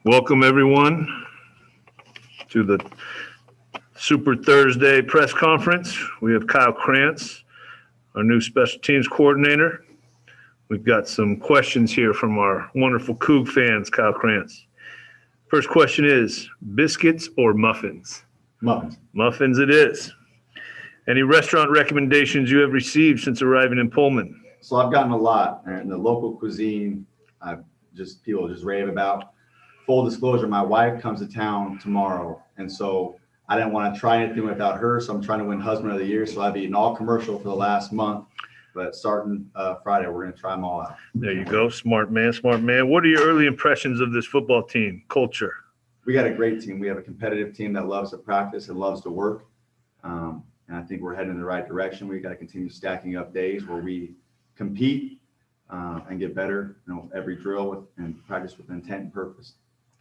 Welcome, everyone, to the Super Thursday press conference. We have Kyle Krantz, our new special teams coordinator. We've got some questions here from our wonderful Coug fans, Kyle Krantz. First question is, biscuits or muffins? Muffins. Muffins it is. Any restaurant recommendations you have received since arriving in Pullman? So I've gotten a lot, and the local cuisine, people just rave about. Full disclosure, my wife comes to town tomorrow, and so I didn't want to try anything without her, so I'm trying to win Husband of the Year, so I've eaten all commercial for the last month, but starting Friday, we're going to try them all out. There you go. Smart man, smart man. What are your early impressions of this football team, culture? We got a great team. We have a competitive team that loves to practice and loves to work, and I think we're heading in the right direction. We got to continue stacking up days where we compete and get better, every drill and practice with intent and purpose.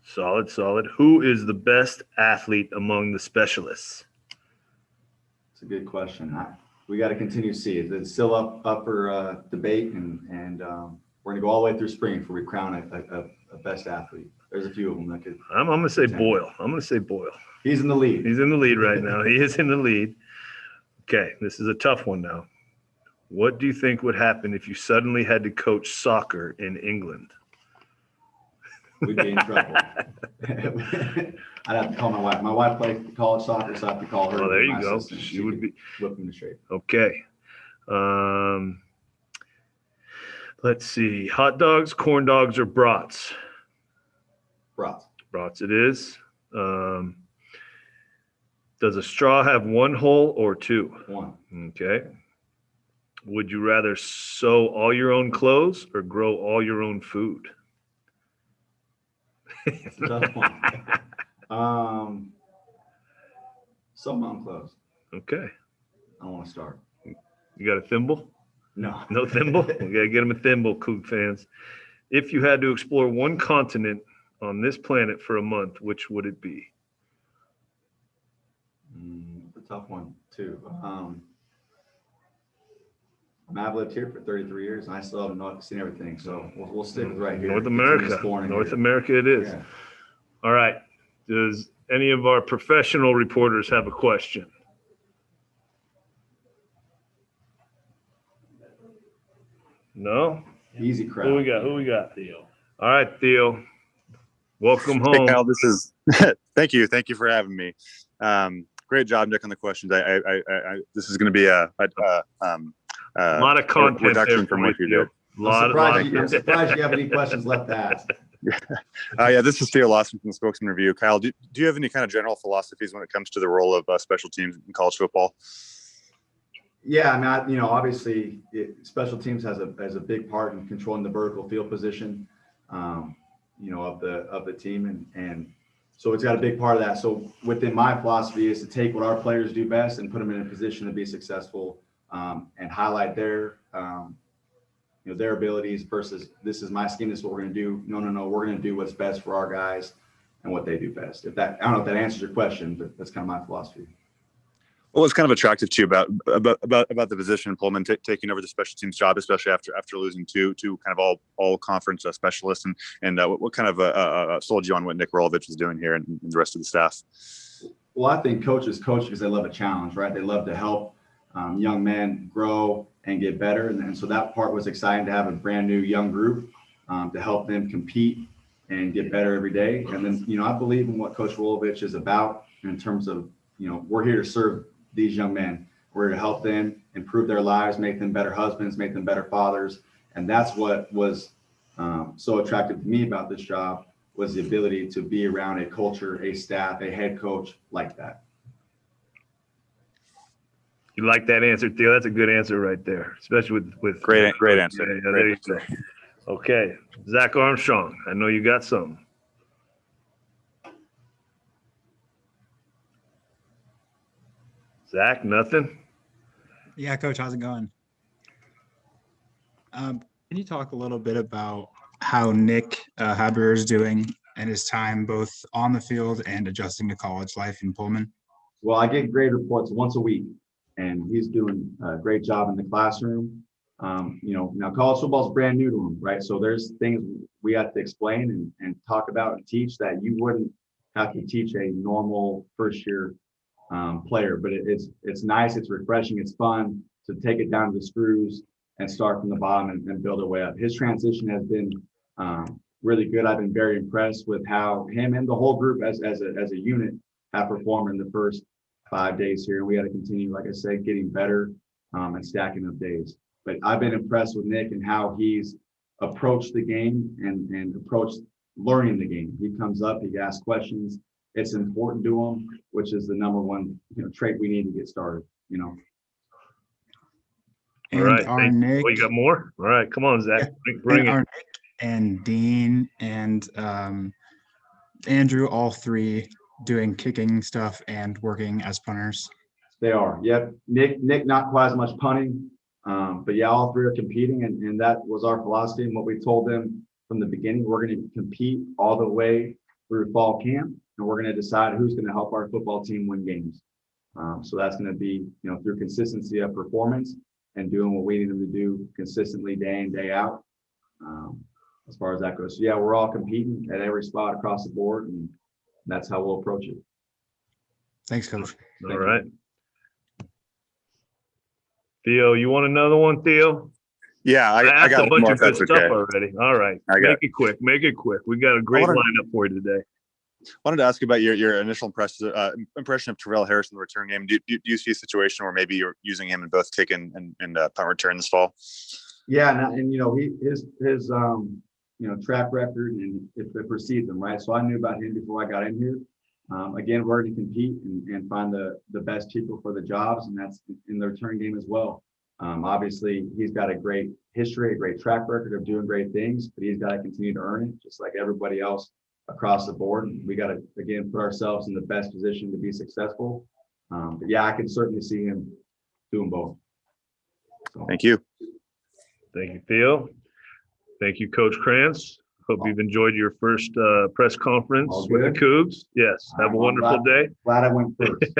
Solid, solid. Who is the best athlete among the specialists? It's a good question. We got to continue to see it. It's still up for debate, and we're going to go all the way through spring before we crown a best athlete. There's a few of them that could. I'm going to say Boyle. He's in the lead. He's in the lead right now. He is in the lead. Okay, this is a tough one now. What do you think would happen if you suddenly had to coach soccer in England? We'd be in trouble. I'd have to call my wife. My wife plays college soccer, so I have to call her. Oh, there you go. Assistant. She would be whipping the shape. Okay. Let's see. Hot dogs, corn dogs, or brats? Brats. Brats it is. Does a straw have one hole or two? One. Okay. Would you rather sew all your own clothes or grow all your own food? It's a tough one. Sew my own clothes. Okay. I don't want to start. You got a thimble? No. No thimble? We got to get him a thimble, Coug fans. If you had to explore one continent on this planet for a month, which would it be? It's a tough one, too. I've lived here for 33 years, and I still haven't seen everything, so we'll stick with right here. North America. North America it is. Yeah. All right. Does any of our professional reporters have a question? No? Easy crowd. Who we got? Theo. All right, Theo. Welcome home. Hey, Kyle, this is thank you for having me. Great job, Nick, on the questions. This is going to be a lot of content reduction from what you did. I'm surprised you have any questions left to ask. Yeah, this is Theo Lawson from the Spokesman Review. Kyle, do you have any kind of general philosophies when it comes to the role of special teams in college football? Yeah, I mean, obviously, special teams has a big part in controlling the vertical field position, of the team, and so it's got a big part of that. So within my philosophy is to take what our players do best and put them in a position to be successful, and highlight their abilities versus this is my scheme, this is what we're going to do. No, we're going to do what's best for our guys and what they do best. I don't know if that answers your question, but that's kind of my philosophy. Well, what's kind of attractive to you about the position in Pullman taking over the special teams job, especially after losing two kind of all conference specialists, and what kind of sold you on what Nick Rolovich is doing here and the rest of the staff? Well, I think coaches coach because they love a challenge, right? They love to help young men grow and get better, and so that part was exciting to have a brand new young group to help them compete and get better every day. And then I believe in what Coach Rolovich is about in terms of we're here to serve these young men. We're to help them improve their lives, make them better husbands, make them better fathers. And that's what was so attractive to me about this job, was the ability to be around a culture, a staff, a head coach like that. You like that answer, Theo? That's a good answer right there, especially with great answer. Yeah, there you go. Okay, Zach Armstrong, I know you got something. Zach, nothing? Yeah, Coach, how's it going? Can you talk a little bit about how Nick Haber is doing and his time both on the field and adjusting to college life in Pullman? Well, I get grade reports once a week, and he's doing a great job in the classroom. Now college football is brand new to them, right? So there's things we have to explain and talk about and teach that you wouldn't have to teach a normal first year player. But it's nice, it's refreshing, it's fun to take it down to the screws and start from the bottom and build our way up. His transition has been really good. I've been very impressed with how him and the whole group as a unit have performed in the first 5 days here. And we got to continue, like I said, getting better and stacking up days. But I've been impressed with Nick and how he's approached the game and approached learning the game. He comes up, he asks questions. It's important to him, which is the number one trait we need to get started. All right. Our Nick, You got more? All right. Come on, Zach. Bring and it. our Nick and Dean and Andrew, all three doing kicking stuff and working as punters. They are. Yep. Nick, not quite as much punting. But yeah, all three are competing, and that was our philosophy and what we told them from the beginning. We're going to compete all the way through fall camp, and we're going to decide who's going to help our football team win games. So that's going to be, through consistency of performance and doing what we need them to do consistently day in, day out. As far as that goes. So yeah, we're all competing at every spot across the board, and that's how we'll approach it. Thanks, Coach. All right. Theo, you want another one, Theo? Yeah, I asked got a bunch more of if good that's stuff okay. already. All right. Make it quick. Make it quick. We got a great lineup for you today. Wanted to ask about your initial impression of Terrell Harris in the return game. Do you see a situation where maybe you're using him in both kick and punt return this fall? Yeah, and his track record and it precedes him, right? So I knew about him before I got in here. Again, we're going to compete and find the best people for the jobs, and that's in the return game as well. Obviously, he's got a great history, a great track record of doing great things, but he's got to continue to earn it, just like everybody else across the board. And we got to, again, put ourselves in the best position to be successful. But yeah, I can certainly see him doing both. So. Thank you. Thank you, Theo. Thank you, Coach Krantz. Hope you've enjoyed your first press conference with the Cougs. Yes. Have a wonderful day. Glad I went first.